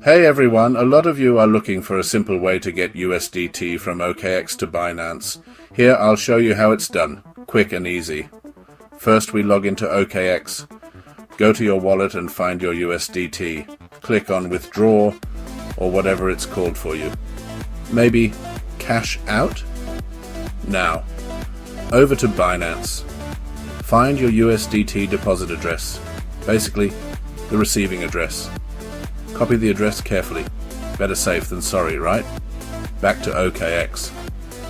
Hey everyone, a lot of you are looking for a simple way to get USDT from OKX to Binance. Here I'll show you how it's done, quick and easy. First we log into OKX, go to your wallet and find your USDT. Click on withdraw or whatever it's called for you. Maybe cash out? Now, over to Binance. Find your USDT deposit address, basically the receiving address. Copy the address carefully. Better safe than sorry, right? Back to OKX.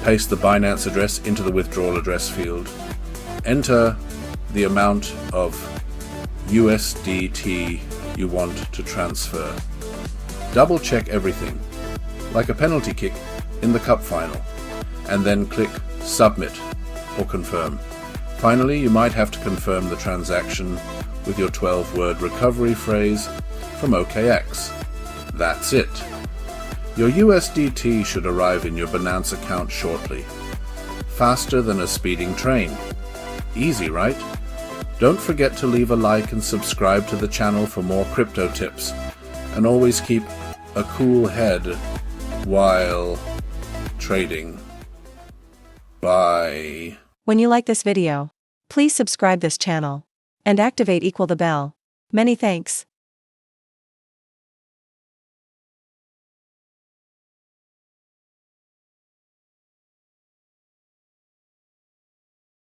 Paste the Binance address into the withdrawal address field. Enter the amount of USDT you want to transfer. Double check everything, like a penalty kick in the cup final, and then click Submit or Confirm. Finally, you might have to confirm the transaction with your 12-word recovery phrase from OKX. That's it. Your USDT should arrive in your Binance account shortly. Faster than a speeding train. Easy, right? Don't forget to leave a like and subscribe to the channel for more crypto tips. And always keep a cool head while trading. Bye. When you like this video, please subscribe this channel and activate the bell. Many thanks.